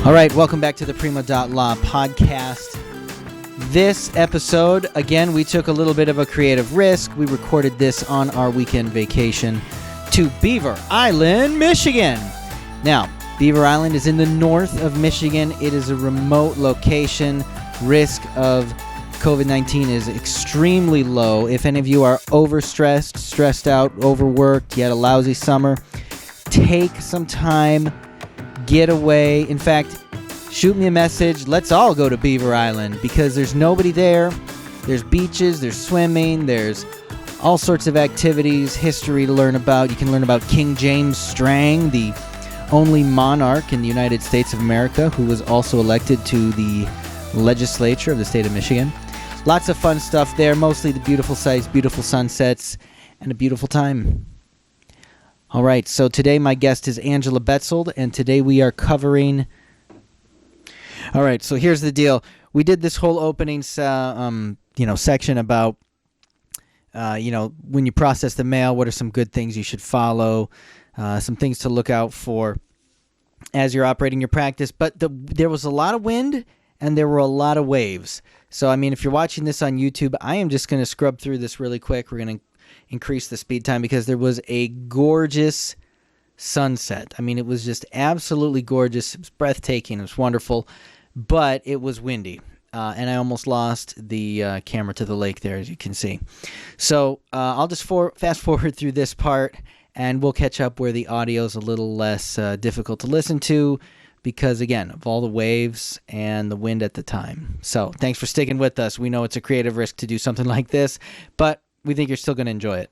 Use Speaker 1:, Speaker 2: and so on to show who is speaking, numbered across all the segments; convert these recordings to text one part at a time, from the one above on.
Speaker 1: All right, welcome back to the Prima.Law podcast. This episode, again, we took a little bit of a creative risk. We recorded this on our weekend vacation to Beaver Island, Michigan. Now, Beaver Island is in the north of Michigan. It is a remote location. Risk of COVID-19 is extremely low. If any of you are overstressed, stressed out, overworked, you had a lousy summer, take some time, get away. In fact, shoot me a message. Let's all go to Beaver Island because there's nobody there. There's beaches, there's swimming, there's all sorts of activities, history to learn about. You can learn about King James Strang, the only monarch in the United States of America who was also elected to the legislature of the state of Michigan. Lots of fun stuff there, mostly the beautiful sights, beautiful sunsets, and a beautiful time. All right, so today my guest is Angela Betzold, and today we are covering... All right, so here's the deal. We did this whole opening section about, when you process the mail, what are some good things you should follow, some things to look out for as you're operating your practice. But there was a lot of wind, and there were a lot of waves. So, I mean, if you're watching this on YouTube, I am just going to scrub through this really quick. We're going to increase the speed time because there was a gorgeous sunset. I mean, it was just absolutely gorgeous. It was breathtaking. It was wonderful, but it was windy, and I almost lost the camera to the lake there, as you can see. So I'll just fast forward through this part, and we'll catch up where the audio is a little less difficult to listen to because, again, of all the waves and the wind at the time. So thanks for sticking with us. We know it's a creative risk to do something like this, but we think you're still going to enjoy it.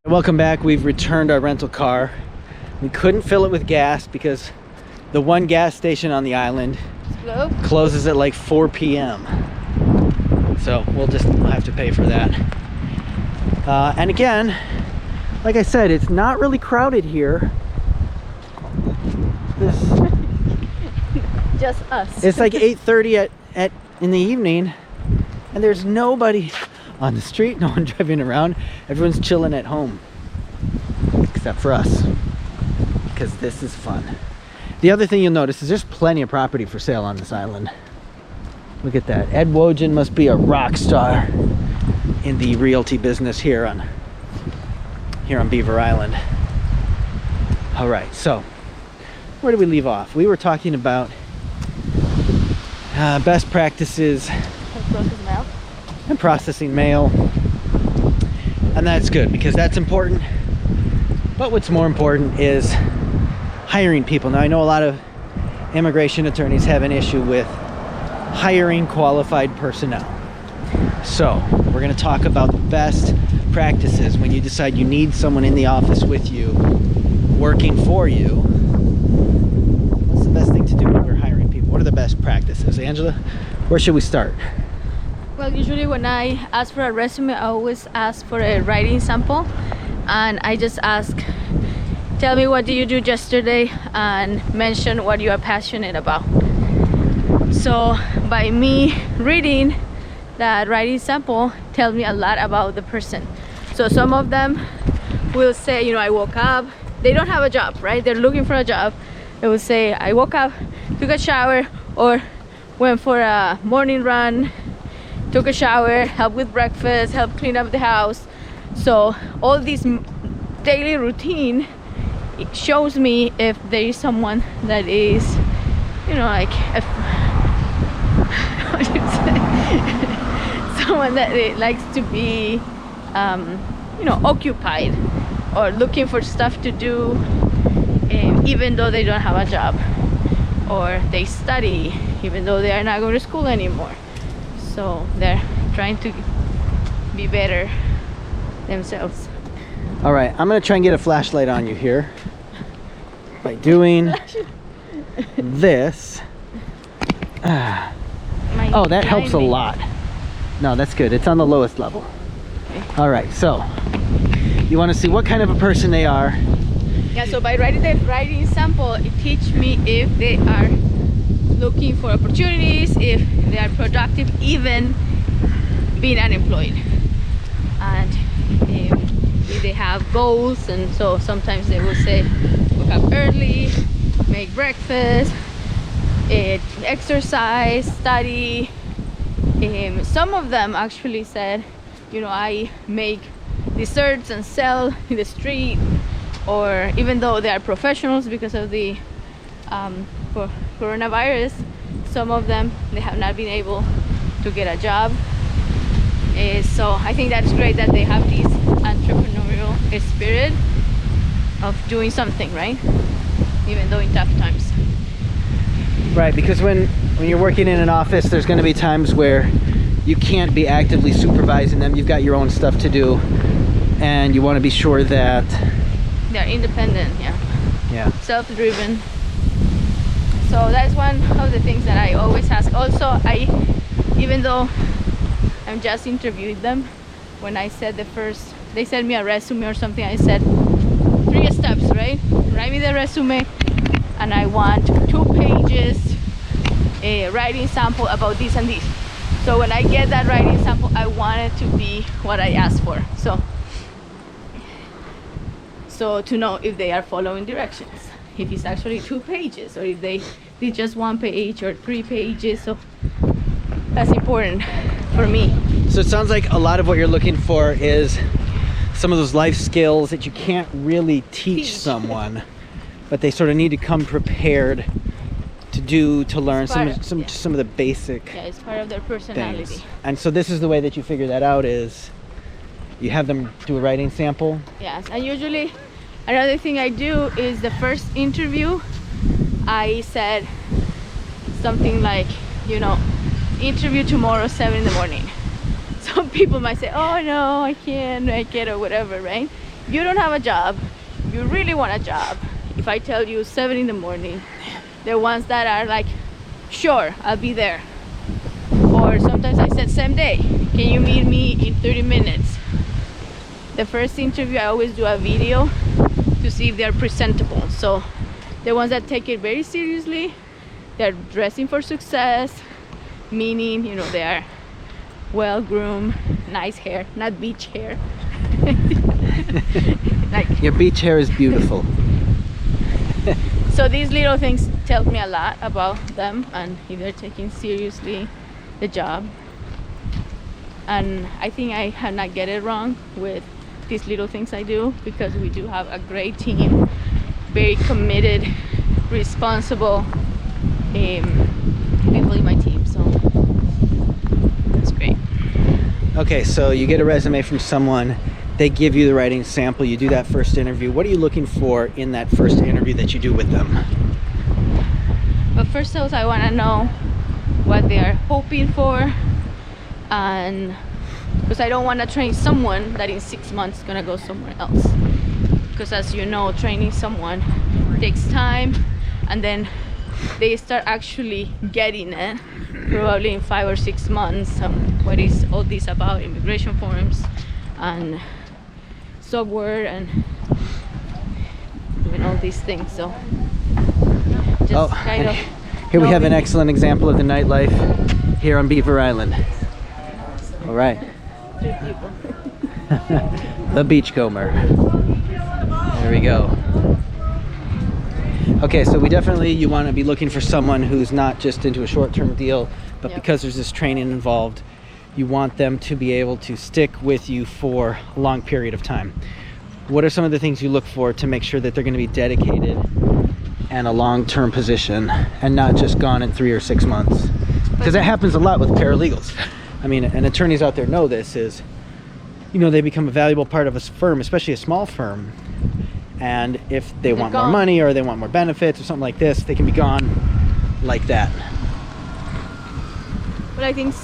Speaker 1: Welcome back. We've returned our rental car. We couldn't fill it with gas because the one gas station on the island closes at like 4 p.m. So we'll have to pay for that. And again, like I said, it's not really crowded here.
Speaker 2: Just us.
Speaker 1: It's like 8:30 in the evening, and there's nobody on the street, no one driving around. Everyone's chilling at home, except for us, because this is fun. The other thing you'll notice is there's plenty of property for sale on this island. Look at that. Ed Wojan must be a rock star in the realty business here on Beaver Island. All right, so where did we leave off? We were talking about best practices and processing mail, and that's good because that's important. But what's more important is hiring people. Now, I know a lot of immigration attorneys have an issue with hiring qualified personnel. So we're going to talk about the best practices when you decide you need someone in the office with you, working for you. What's the best thing to do when you're hiring people? What are the best practices? Angela, where should we start?
Speaker 2: Well, usually when I ask for a resume, I always ask for a writing sample, and I just ask, tell me what did you do yesterday, and mention what you are passionate about. So by me reading that writing sample, tell me a lot about the person. So some of them will say, I woke up. They don't have a job, right? They're looking for a job. They will say, I woke up, took a shower, or went for a morning run, took a shower, helped with breakfast, helped clean up the house. So all this daily routine, it shows me if there is someone that is, someone that likes to be, occupied or looking for stuff to do, even though they don't have a job, or they study even though they are not going to school anymore. So they're trying to be better themselves.
Speaker 1: All right, I'm going to try and get a flashlight on you here by doing this. Oh, that helps a lot. No, that's good. It's on the lowest level.
Speaker 2: Okay.
Speaker 1: All right, so You want to see what kind of a person they are.
Speaker 2: Yeah, so by writing the writing sample, it teaches me if they are looking for opportunities, if they are productive, even being unemployed, and if they have goals. And so sometimes they will say wake up early, make breakfast, exercise, study. Some of them actually said, you know, I make desserts and sell in the street, or even though they are professionals, because of the coronavirus, some of them, they have not been able to get a job. So I think that's great that they have this entrepreneurial spirit of doing something, right? Even though in tough times.
Speaker 1: Right, because when you're working in an office, there's going to be times where you can't be actively supervising them. You've got your own stuff to do, and you want to be sure that
Speaker 2: they're independent,
Speaker 1: yeah,
Speaker 2: self-driven. So that's one of the things that I always ask. Also, even though I'm just interviewed them, when I said they sent me a resume or something, I said 3 steps, right? Write me the resume, and I want 2 pages a writing sample about this and this. So when I get that writing sample, I want it to be what I asked for. So to know if they are following directions, if it's actually 2 pages, or if they did just 1 page or 3 pages. So that's important for me.
Speaker 1: So it sounds like a lot of what you're looking for is some of those life skills that you can't really teach someone, but they sort of need to come prepared to learn some of the basic
Speaker 2: it's part of their personality
Speaker 1: things. And so this is the way that you figure that out, is you have them do a writing sample.
Speaker 2: Yes, and usually another thing I do is the first interview, I said something like, you know, interview tomorrow 7 in the morning. Some people might say, oh no, I can't make it, or whatever, right? You don't have a job, you really want a job. If I tell you 7 in the morning, the ones that are like, sure, I'll be there. Or sometimes I said, same day, can you meet me in 30 minutes? The first interview, I always do a video to see if they're presentable. So the ones that take it very seriously, they're dressing for success, meaning, you know, they are well groomed, nice hair, not beach hair. Like,
Speaker 1: your beach hair is beautiful.
Speaker 2: so these little things tell me a lot about them and if they're taking seriously the job. And I think I have not get it wrong with these little things I do, because we do have a great team, very committed, responsible people in my team. So that's great.
Speaker 1: Okay, so you get a resume from someone, they give you the writing sample, you do that first interview. What are you looking for in that first interview that you do with them?
Speaker 2: But first of all, I want to know what they are hoping for, and because I don't want to train someone that in 6 months is going to go somewhere else. Because as you know, training someone takes time, and then they start actually getting it probably in 5 or 6 months. What is all this about? Immigration forms and software and doing all these things. So just kind of
Speaker 1: here we have an excellent example of the nightlife here on Beaver Island. All right.
Speaker 2: 3 people.
Speaker 1: The beachcomber. There we go. Okay, so you want to be looking for someone who's not just into a short-term deal, but because there's this training involved, you want them to be able to stick with you for a long period of time. What are some of the things you look for to make sure that they're going to be dedicated and a long-term position and not just gone in 3 or 6 months? Because that happens a lot with paralegals. I mean, and attorneys out there know this, is, you know, they become a valuable part of a firm, especially a small firm. And if they want more money or they want more benefits or something like this, they can be gone like that.
Speaker 2: But I think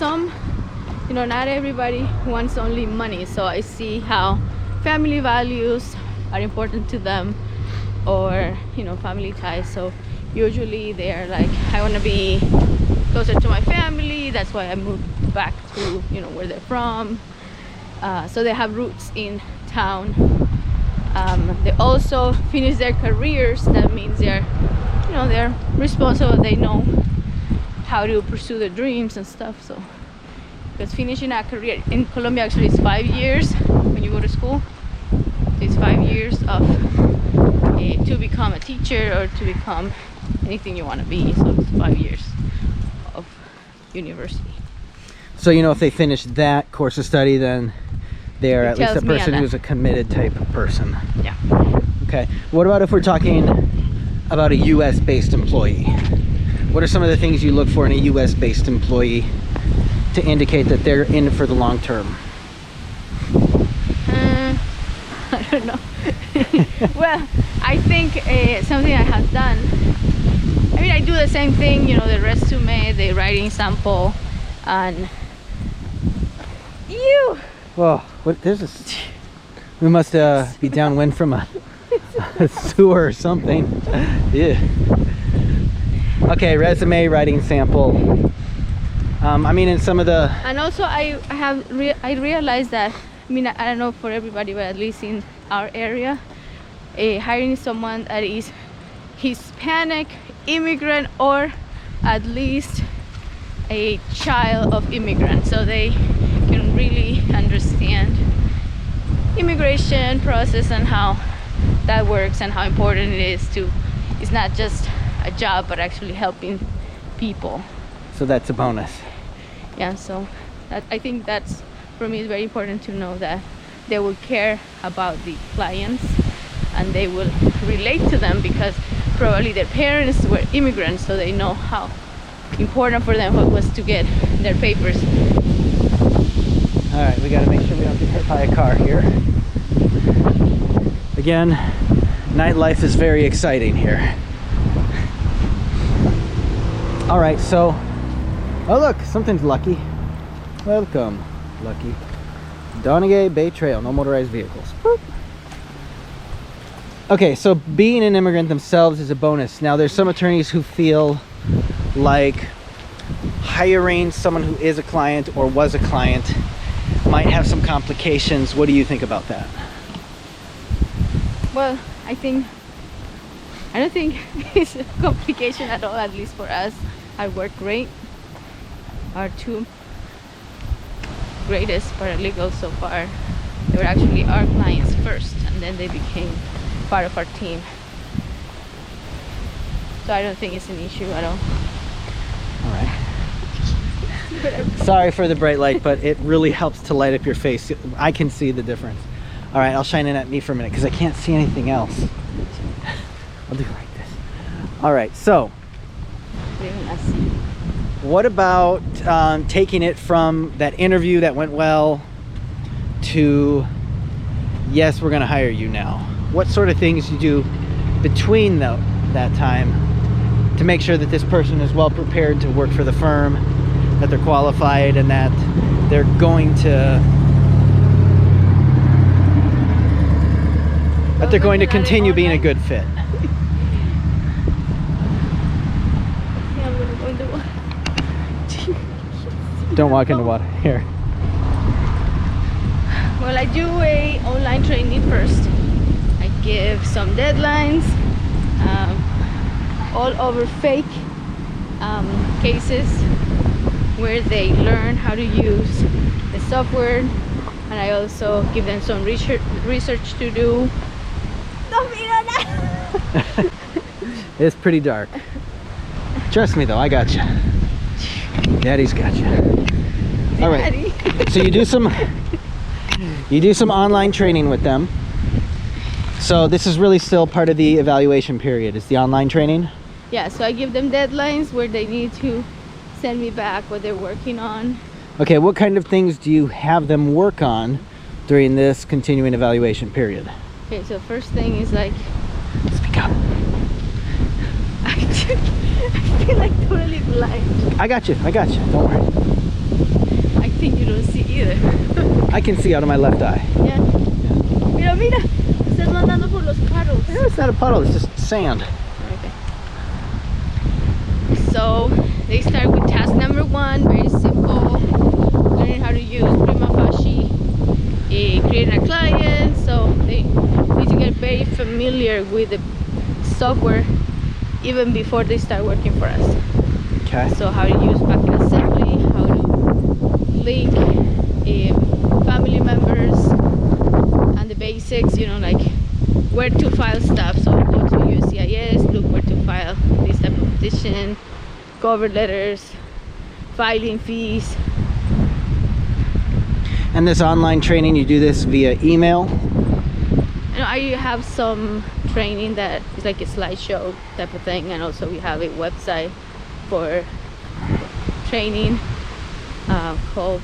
Speaker 2: not everybody wants only money. So I see how family values are important to them, or, family ties. So usually they're like, I want to be closer to my family. That's why I moved back to, where they're from. So they have roots in town. They also finish their careers. That means they're responsible. They know how to pursue their dreams and stuff. So, because finishing a career in Colombia actually is 5 years when you go to school. It's 5 years of to become a teacher or to become anything you want to be. So it's 5 years of university.
Speaker 1: So if they finish that course of study, then they are at least a
Speaker 2: tells me
Speaker 1: person
Speaker 2: that.
Speaker 1: who's a committed type of person.
Speaker 2: Yeah.
Speaker 1: Okay. What about if we're talking about a U.S. based employee? What are some of the things you look for in a U.S. based employee to indicate that they're in for the long term?
Speaker 2: I don't know. Well, I think something I have done. I mean, I do the same thing. The resume, the writing sample, and you.
Speaker 1: Whoa! What? We must be downwind from a sewer or something. Yeah. Okay, resume, writing sample. I mean, in some of the.
Speaker 2: And also, I realized that. I mean, I don't know for everybody, but at least in our area, hiring someone that is Hispanic, immigrant, or at least a child of immigrants, so they can really understand immigration process and how that works and how important it is to. It's not just a job, but actually helping people.
Speaker 1: So that's a bonus.
Speaker 2: Yeah. So I think that's. For me, it's very important to know that they will care about the clients and they will relate to them because probably their parents were immigrants, so they know how important for them it was to get their papers.
Speaker 1: All right, we got to make sure we don't get hit by a car here. Again, nightlife is very exciting here. All right, so, oh look, something's lucky. Welcome. Lucky. Donegay Bay Trail, no motorized vehicles. Boop. Okay, so being an immigrant themselves is a bonus. Now, there's some attorneys who feel like hiring someone who is a client or was a client might have some complications. What do you think about that?
Speaker 2: Well, I don't think it's a complication at all, at least for us. I work great. Our two greatest paralegals so far, they were actually our clients first, and then they became part of our team. So I don't think it's an issue at all.
Speaker 1: All right. Sorry for the bright light, but it really helps to light up your face. I can see the difference. All right, I'll shine in at me for a minute because I can't see anything else. I'll do it like this. All right, so what about taking it from that interview that went well to, yes, we're going to hire you now? What sort of things you do between that time to make sure that this person is well prepared to work for the firm, that they're qualified, and that they're going to continue being a good fit? Don't walk into water. Here.
Speaker 2: Well, I do a online training first. I give some deadlines, all over fake cases where they learn how to use the software, and I also give them some research to do.
Speaker 1: It's pretty dark. Trust me though, I got you. Daddy's got you. All right. So you do some online training with them. So this is really still part of the evaluation period. Is the online training?
Speaker 2: Yeah. So I give them deadlines where they need to send me back what they're working on.
Speaker 1: Okay. What kind of things do you have them work on during this continuing evaluation period?
Speaker 2: Okay. So first thing is like.
Speaker 1: Speak up.
Speaker 2: I feel like totally blind.
Speaker 1: I got you. Don't worry.
Speaker 2: I think you don't see either.
Speaker 1: I can see out of my left eye.
Speaker 2: Yeah. Mira, mira. Estás andando por los puddles.
Speaker 1: Yeah, it's not a puddle. It's just sand.
Speaker 2: Okay. So they start with task number 1, very simple. Learning how to use Prima.Law, creating a client. So they need to get familiar with the software even before they start working for us.
Speaker 1: Okay.
Speaker 2: So how to use packet assembly, how to link family members, and the basics, like where to file stuff. So go to USCIS, look where to file this type of petition, cover letters, filing fees.
Speaker 1: And this online training, you do this via email?
Speaker 2: I have some training that is like a slideshow type of thing, and also we have a website for training called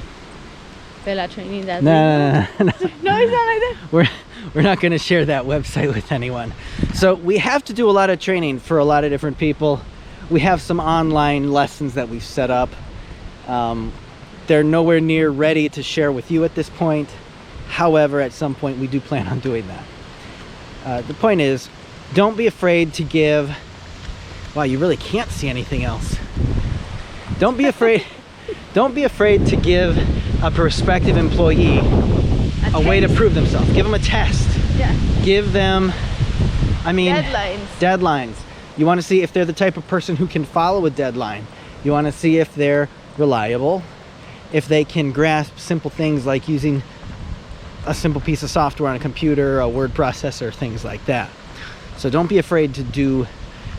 Speaker 2: Bella Training. That
Speaker 1: No,
Speaker 2: no, it's not like that.
Speaker 1: We're not going to share that website with anyone. So we have to do a lot of training for a lot of different people. We have some online lessons that we've set up. They're nowhere near ready to share with you at this point. However, at some point we do plan on doing that. The point is, don't be afraid to give. Wow, you really can't see anything else. Don't be afraid. Don't be afraid to give a prospective employee a way to prove themselves. Give them a test.
Speaker 2: Yeah.
Speaker 1: Give them,
Speaker 2: Deadlines.
Speaker 1: You want to see if they're the type of person who can follow a deadline. You want to see if they're reliable, if they can grasp simple things like using a simple piece of software on a computer, a word processor, things like that. So don't be afraid to do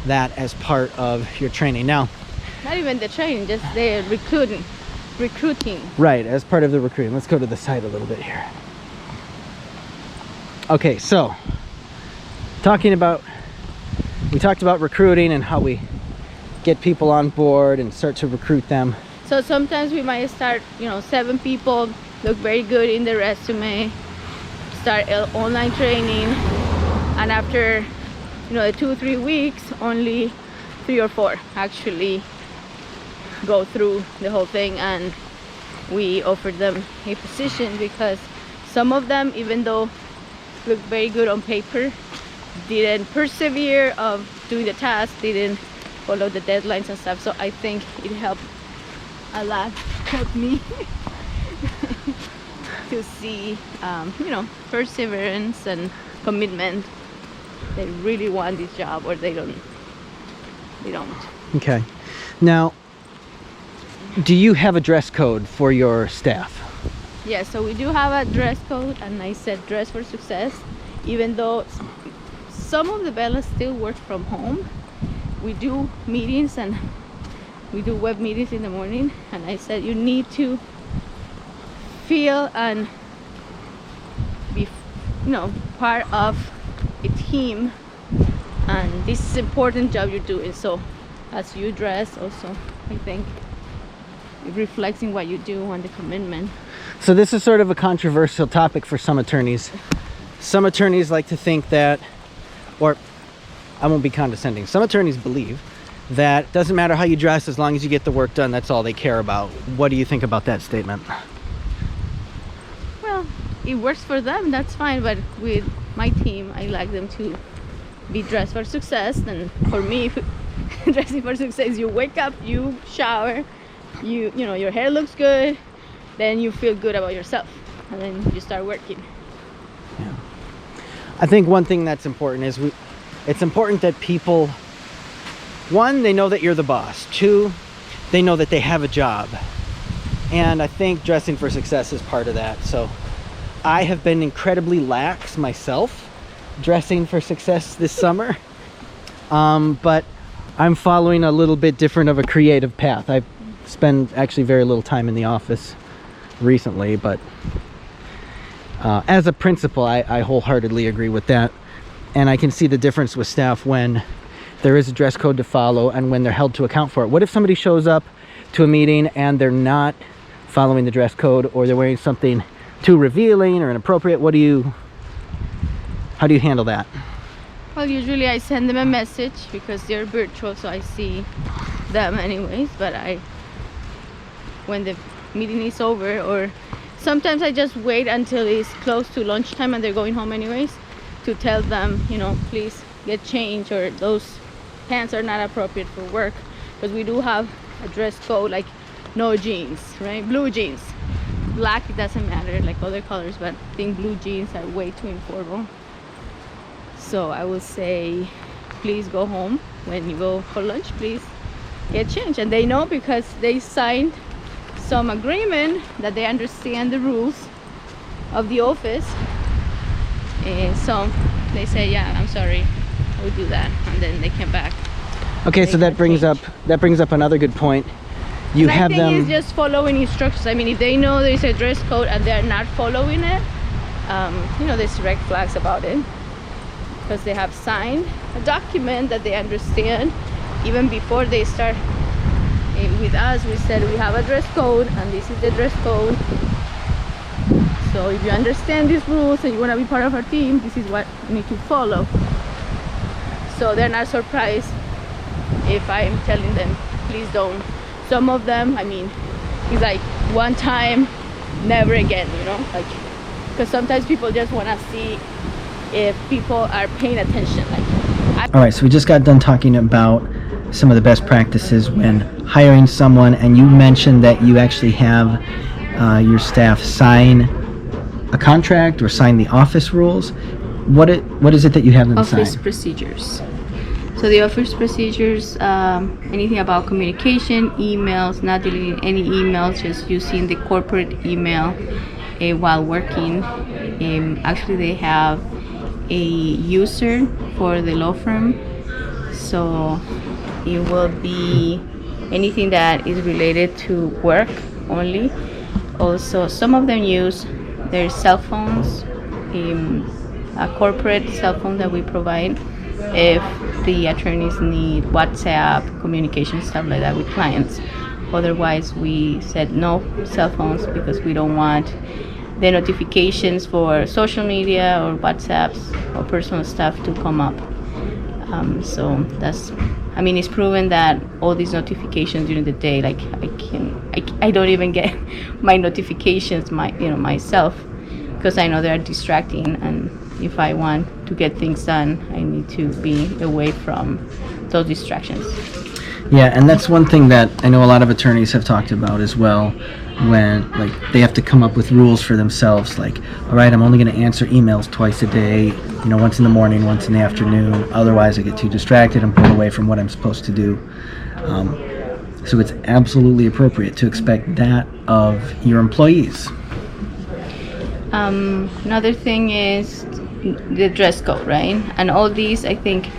Speaker 1: that as part of your training. Now,
Speaker 2: Not even the training, just the recruiting.
Speaker 1: right, as part of the recruiting. Let's go to the side a little bit here. Okay, so we talked about recruiting and how we get people on board and start to recruit them.
Speaker 2: So sometimes we might start, 7 people, look very good in the resume, start online training, and after, 2-3 weeks, only 3 or 4 actually go through the whole thing, and we offer them a position because some of them, even though look very good on paper, didn't persevere of doing the task, didn't follow the deadlines and stuff. So I think it helped a lot, helped me to see perseverance and commitment. They really want this job, or they don't.
Speaker 1: Okay. Now, do you have a dress code for your staff?
Speaker 2: Yeah, so we do have a dress code, and I said dress for success. Even though some of the Bellas still work from home, we do meetings and we do web meetings in the morning, and I said you need to feel and be part of a team, and this is important job you're doing. So as you dress also, I think it reflects in what you do and the commitment.
Speaker 1: So this is sort of a controversial topic for some attorneys. Some attorneys like to think that, or I won't be condescending, some attorneys believe that it doesn't matter how you dress as long as you get the work done, that's all they care about. What do you think about that statement?
Speaker 2: Well, it works for them, that's fine, but with my team, I like them to be dressed for success. And for me, dressing for success, you wake up, you shower, your hair looks good, then you feel good about yourself, and then you start working.
Speaker 1: Yeah. I think one thing that's important is it's important that people, one, they know that you're the boss. 2, they know that they have a job. And I think dressing for success is part of that. So I have been incredibly lax myself dressing for success this summer. But I'm following a little bit different of a creative path. I spend actually very little time in the office recently, but as a principal, I wholeheartedly agree with that. And I can see the difference with staff when there is a dress code to follow and when they're held to account for it. What if somebody shows up to a meeting and they're not following the dress code, or they're wearing something too revealing or inappropriate? How do you handle that?
Speaker 2: Well, usually I send them a message because they're virtual, so I see them anyways. But when the meeting is over, or sometimes I just wait until it's close to lunchtime and they're going home anyways, to tell them, please get changed, or those pants are not appropriate for work, because we do have a dress code, like no jeans, right? Blue jeans. Black, it doesn't matter, like other colors, but I think blue jeans are way too informal. So I will say, please go home. When you go for lunch, please get changed. And they know because they signed some agreement that they understand the rules of the office. And so they say, yeah, I'm sorry, I will do that. And then they came back.
Speaker 1: Okay, so that brings up another good point. You
Speaker 2: and
Speaker 1: have
Speaker 2: I think
Speaker 1: them.
Speaker 2: it's just following instructions. I mean, if they know there's a dress code and they're not following it, there's red flags about it, because they have signed a document that they understand. Even before they start with us, we said we have a dress code and this is the dress code. So if you understand these rules and you want to be part of our team, this is what you need to follow. So they're not surprised if I'm telling them, please don't. Some of them, I mean, it's like one time, never again, like, because sometimes people just want to see if people are paying attention. Like,
Speaker 1: All right, so we just got done talking about some of the best practices when hiring someone, and you mentioned that you actually have your staff sign a contract or sign the office rules. What is it that you have them sign?
Speaker 2: Office procedures. So the office procedures, anything about communication, emails, not deleting any emails, just using the corporate email while working. Actually, they have a user for the law firm, so it will be anything that is related to work only. Also, some of them use their cell phones, a corporate cell phone that we provide if the attorneys need WhatsApp communication, stuff like that with clients. Otherwise, we said no cell phones because we don't want the notifications for social media or WhatsApps or personal stuff to come up. So that's, I mean, it's proven that all these notifications during the day, like I don't even get my notifications myself, because I know they're distracting, and if I want to get things done, I need to be away from those distractions.
Speaker 1: Yeah, and that's one thing that I know a lot of attorneys have talked about as well, when like they have to come up with rules for themselves, like, all right, I'm only going to answer emails twice a day, once in the morning, once in the afternoon, otherwise I get too distracted and pulled away from what I'm supposed to do. So it's absolutely appropriate to expect that of your employees.
Speaker 2: Another thing is the dress code, right? And all these, I think,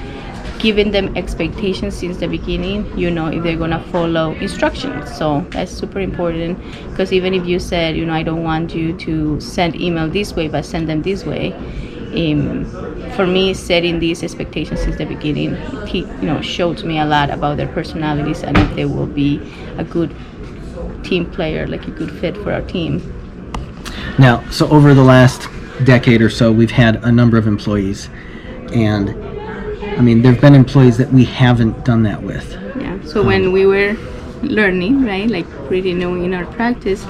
Speaker 2: giving them expectations since the beginning, if they're gonna follow instructions. So that's super important, because even if you said, I don't want you to send email this way, but send them this way. For me, setting these expectations since the beginning, showed me a lot about their personalities and if they will be a good team player, like a good fit for our team.
Speaker 1: Now, so over the last decade or so, we've had a number of employees, and I mean, there have been employees that we haven't done that with.
Speaker 2: Yeah, so when we were learning, right, like pretty new in our practice,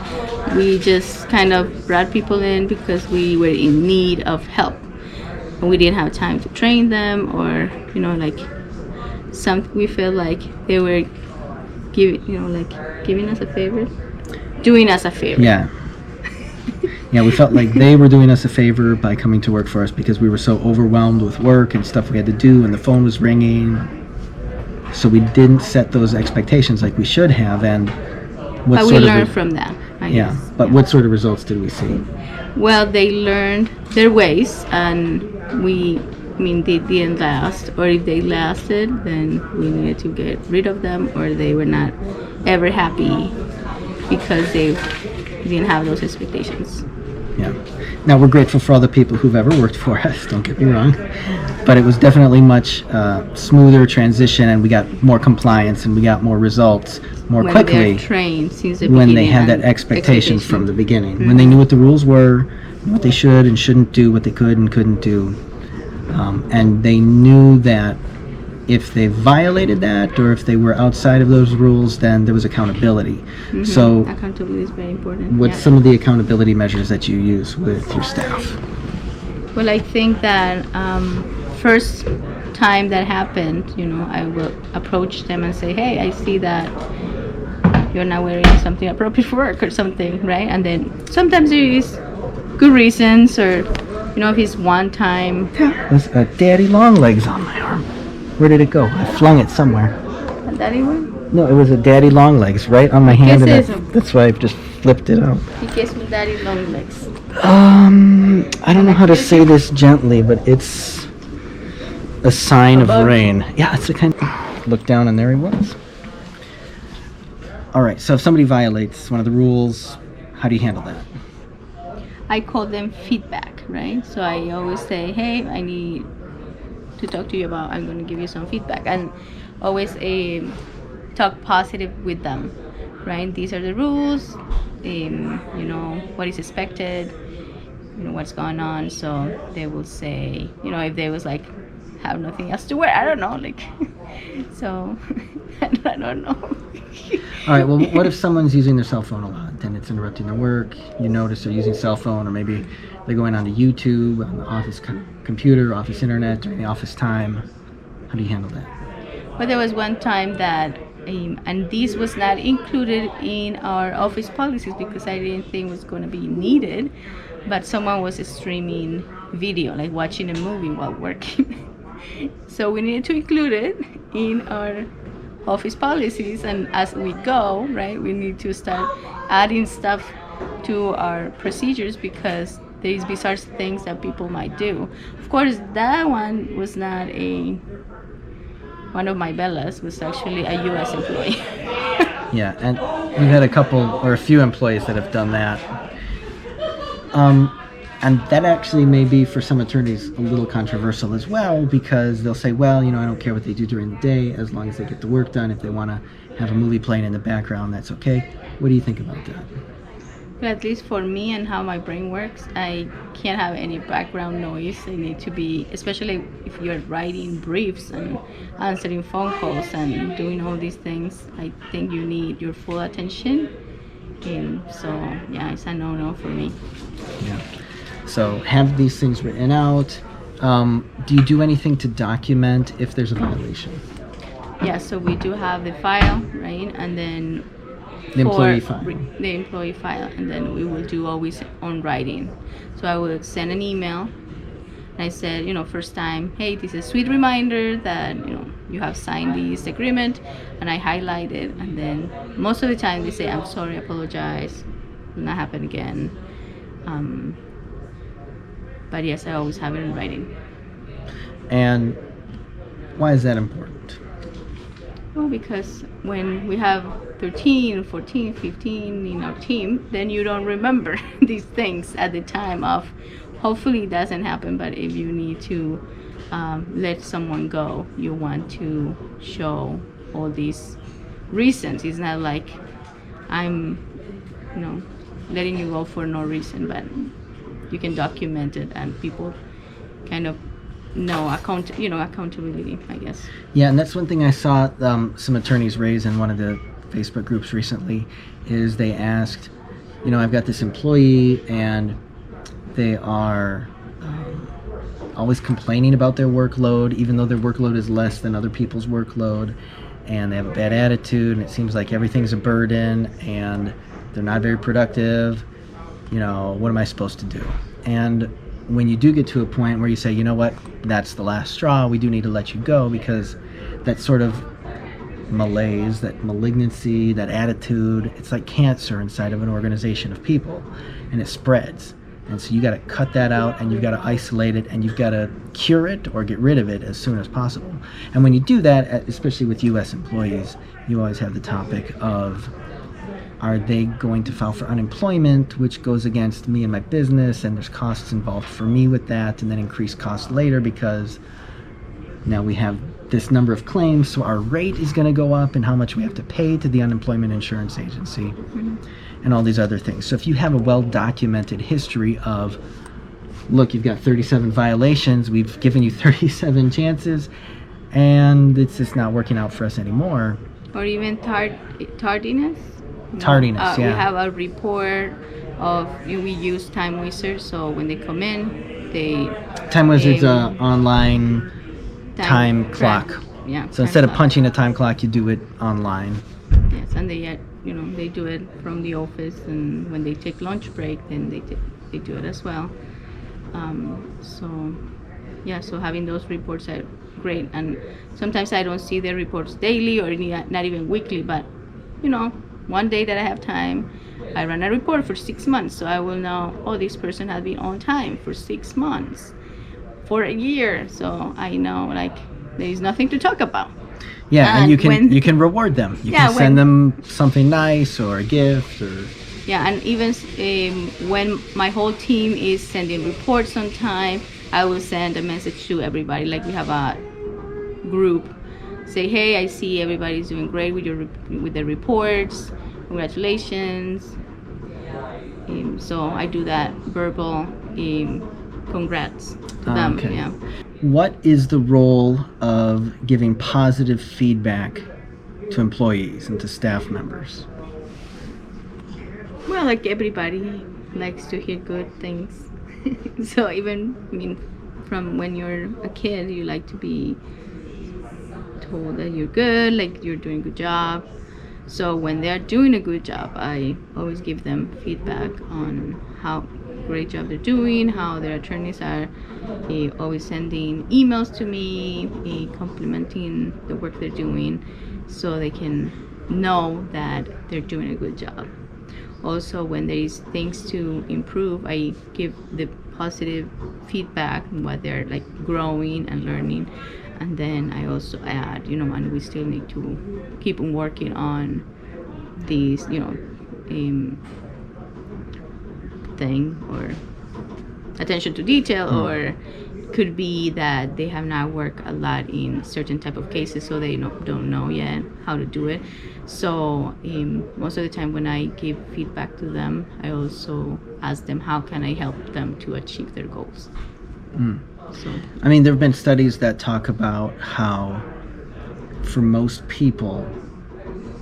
Speaker 2: we just kind of brought people in because we were in need of help. And we didn't have time to train them, or, we felt like they were giving us a favor, doing us a favor.
Speaker 1: Yeah. Yeah, we felt like they were doing us a favor by coming to work for us because we were so overwhelmed with work and stuff we had to do, and the phone was ringing. So we didn't set those expectations like we should have. And
Speaker 2: but we learned from that, I guess.
Speaker 1: But what sort of results did we see?
Speaker 2: Well, they learned their ways, and they didn't last. Or if they lasted, then we needed to get rid of them, or they were not ever happy because they didn't have those expectations.
Speaker 1: Yeah. Now, we're grateful for all the people who've ever worked for us, don't get me wrong. But it was definitely much smoother transition, and we got more compliance, and we got more results more quickly.
Speaker 2: When they're trained since the beginning.
Speaker 1: When they had that expectation from the beginning. Mm-hmm. When they knew what the rules were, what they should and shouldn't do, what they could and couldn't do. And they knew that if they violated that, or if they were outside of those rules, then there was accountability.
Speaker 2: Mm-hmm.
Speaker 1: So
Speaker 2: accountability is very important.
Speaker 1: What's some of the accountability measures that you use with your staff?
Speaker 2: Well, I think that first time that happened, I will approach them and say, hey, I see that you're not wearing something appropriate for work or something, right? And then sometimes there is good reasons, or You know, if it's one time.
Speaker 1: There's a daddy long legs on my arm. Where did it go? I flung it somewhere.
Speaker 2: A daddy one?
Speaker 1: No, it was a daddy long legs right on my hand, and
Speaker 2: Guess
Speaker 1: that's why I just flipped it out.
Speaker 2: He gives me daddy long legs.
Speaker 1: I don't know how to say this gently, but it's a sign of rain. Yeah, it's a kind of... Look down, and there he was. All right, so if somebody violates one of the rules, how do you handle that?
Speaker 2: I call them feedback, right? So I always say, hey, I need to talk to you about, I'm going to give you some feedback. And always talk positive with them, right? These are the rules, you know, what is expected, you know, what's going on. So they will say, you know, if they was like, have nothing else to wear, I don't know, like, so I don't know.
Speaker 1: All right, well, what if someone's using their cell phone a lot, then it's interrupting their work, you notice they're using cell phone, or maybe they're going onto YouTube, on the office computer, office internet, during the office time. How do you handle that?
Speaker 2: Well, there was one time that, and this was not included in our office policies because I didn't think it was going to be needed, but someone was streaming video, like watching a movie while working. So we needed to include it in our office policies, and as we go, right, we need to start adding stuff to our procedures because there is bizarre things that people might do. Of course, that one was not one of my Bellas, was actually a U.S. employee.
Speaker 1: Yeah, and we've had a couple or a few employees that have done that. And that actually may be, for some attorneys, a little controversial as well, because they'll say, well, you know, I don't care what they do during the day as long as they get the work done. If they want to have a movie playing in the background, that's okay. What do you think about that?
Speaker 2: But at least for me and how my brain works, I can't have any background noise. I need to be, especially if you're writing briefs and answering phone calls and doing all these things, I think you need your full attention. And so, yeah, it's a no-no for me.
Speaker 1: Yeah. So have these things written out. Do you do anything to document if there's a violation?
Speaker 2: Yeah, so we do have the file, right? And then
Speaker 1: The employee file.
Speaker 2: The employee file, and then we will do always on writing. So I will send an email, and I said, you know, first time, hey, this is a sweet reminder that, you know, you have signed this agreement, and I highlight it, and then most of the time they say, I'm sorry, apologize, will not happen again. But yes, I always have it in writing.
Speaker 1: And why is that important?
Speaker 2: Well, because when we have 13, 14, 15 in our team, then you don't remember these things at the time of, hopefully it doesn't happen, but if you need to let someone go, you want to show all these reasons. It's not like I'm, you know, letting you go for no reason, but you can document it and people kind of know accountability, I guess.
Speaker 1: Yeah, and that's one thing I saw some attorneys raise in one of the Facebook groups recently, is they asked, you know, I've got this employee and they are always complaining about their workload, even though their workload is less than other people's workload, and they have a bad attitude, and it seems like everything's a burden, and they're not very productive. You know, what am I supposed to do? And when you do get to a point where you say, you know what, that's the last straw, we do need to let you go, because that sort of malaise, that malignancy, that attitude, it's like cancer inside of an organization of people, and it spreads. And so you got to cut that out, and you've got to isolate it, and you've got to cure it or get rid of it as soon as possible. And when you do that, especially with U.S. employees, you always have the topic of, are they going to file for unemployment, which goes against me and my business, and there's costs involved for me with that, and then increased costs later because now we have this number of claims, so our rate is going to go up, and how much we have to pay to the unemployment insurance agency, and all these other things. So if you have a well-documented history of, look, you've got 37 violations, we've given you 37 chances, and it's just not working out for us anymore.
Speaker 2: Or even tardiness.
Speaker 1: Tardiness, yeah.
Speaker 2: We have a report of, we use Time Wizard, so when they come in, they...
Speaker 1: Time Wizard's an online time clock.
Speaker 2: Yeah.
Speaker 1: So instead of punching a time clock, you do it online.
Speaker 2: Yes, and they do it from the office, and when they take lunch break, then they do it as well. So yeah, so having those reports are great. And sometimes I don't see the reports daily or not even weekly, but one day that I have time, I run a report for 6 months, so I will know, oh, this person has been on time for 6 months, for a year, so I know, like, there is nothing to talk about.
Speaker 1: Yeah, and you can reward them. You can send them something nice or a gift or.
Speaker 2: Yeah, and even when my whole team is sending reports on time, I will send a message to everybody. Like, we have a group. Say, hey, I see everybody's doing great with the reports. Congratulations. So I do that verbal congrats to them.
Speaker 1: Okay.
Speaker 2: Yeah.
Speaker 1: What is the role of giving positive feedback to employees and to staff members?
Speaker 2: Well, like, everybody likes to hear good things. So even, from when you're a kid, you like to be told that you're good, like you're doing a good job. So when they're doing a good job, I always give them feedback on how great job they're doing, how their attorneys are always sending emails to me, complimenting the work they're doing, so they can know that they're doing a good job. Also, when there is things to improve, I give the positive feedback on what they're like growing and learning. And then I also add, and we still need to keep on working on these, thing, or attention to detail, or could be that they have not worked a lot in certain type of cases, so they don't know yet how to do it. So most of the time when I give feedback to them, I also ask them, how can I help them to achieve their goals? So,
Speaker 1: there have been studies that talk about how, for most people,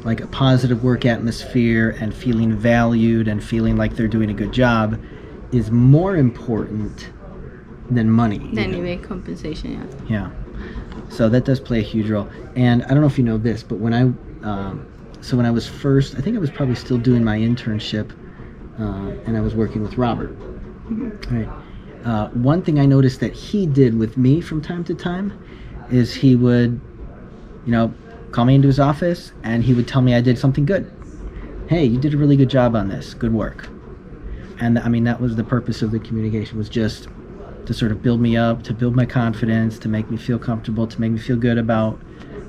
Speaker 1: like, a positive work atmosphere and feeling valued and feeling like they're doing a good job is more important than money.
Speaker 2: Then you make compensation, yeah.
Speaker 1: Yeah. So that does play a huge role. And I don't know if you know this, but when I was first, I think I was probably still doing my internship, and I was working with Robert. Mm-hmm. Right. One thing I noticed that he did with me from time to time is he would, call me into his office and he would tell me I did something good. Hey, you did a really good job on this. Good work. And that was the purpose of the communication, was just to sort of build me up, to build my confidence, to make me feel comfortable, to make me feel good about,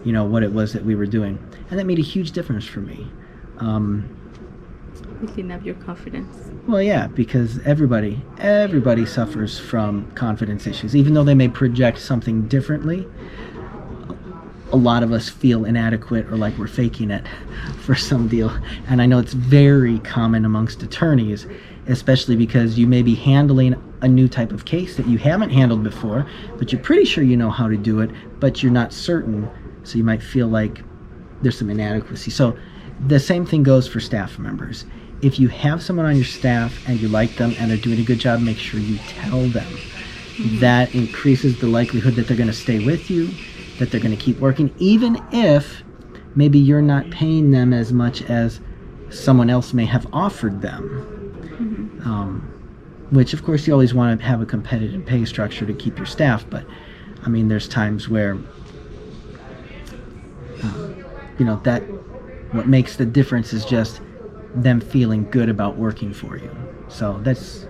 Speaker 1: what it was that we were doing. And that made a huge difference for me.
Speaker 2: Building up your confidence.
Speaker 1: Well, yeah, because everybody suffers from confidence issues. Even though they may project something differently, a lot of us feel inadequate or like we're faking it for some deal. And I know it's very common amongst attorneys, especially because you may be handling a new type of case that you haven't handled before, but you're pretty sure you know how to do it, but you're not certain, so you might feel like there's some inadequacy. So the same thing goes for staff members. If you have someone on your staff and you like them and they're doing a good job, make sure you tell them. Mm-hmm. That increases the likelihood that they're going to stay with you, that they're going to keep working, even if maybe you're not paying them as much as someone else may have offered them. Mm-hmm. Which, of course, you always want to have a competitive pay structure to keep your staff, but there's times where that what makes the difference is just them feeling good about working for you. So that's,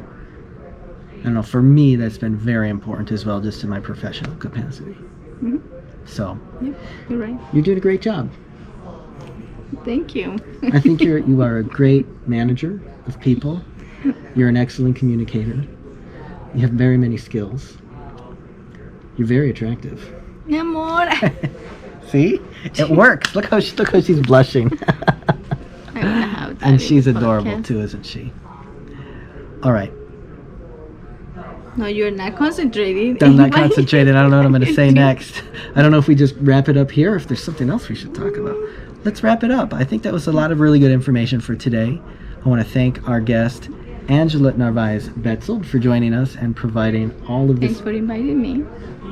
Speaker 1: I don't know, for me that's been very important as well, just in my professional capacity. Mm-hmm. So
Speaker 2: yeah, you're right.
Speaker 1: You're doing a great job.
Speaker 2: Thank you.
Speaker 1: I think you are a great manager of people. You're an excellent communicator. You have very many skills. You're very attractive.
Speaker 2: Mi amor.
Speaker 1: See? It works. Look how she's blushing.
Speaker 2: I wanna have that.
Speaker 1: And she's adorable too, isn't she? All right.
Speaker 2: No, you're not concentrating.
Speaker 1: I'm not concentrating. I don't know what I'm going to say next. I don't know if we just wrap it up here or if there's something else we should talk about. Let's wrap it up. I think that was a lot of really good information for today. I want to thank our guest, Angela Narvaez-Betzel, for joining us and providing all of this.
Speaker 2: Thanks for inviting me.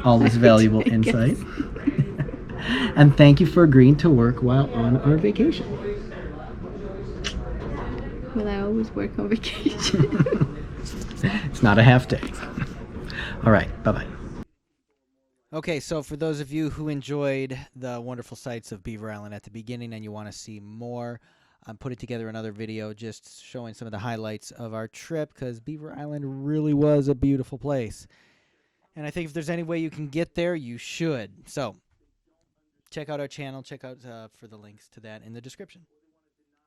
Speaker 1: All this valuable insight. And thank you for agreeing to work while on our vacation.
Speaker 2: Well, I always work on vacation.
Speaker 1: It's not a half day. All right. Bye-bye. Okay, so for those of you who enjoyed the wonderful sights of Beaver Island at the beginning and you want to see more, I'm putting together another video just showing some of the highlights of our trip because Beaver Island really was a beautiful place. And I think if there's any way you can get there, you should. So check out our channel. Check out for the links to that in the description.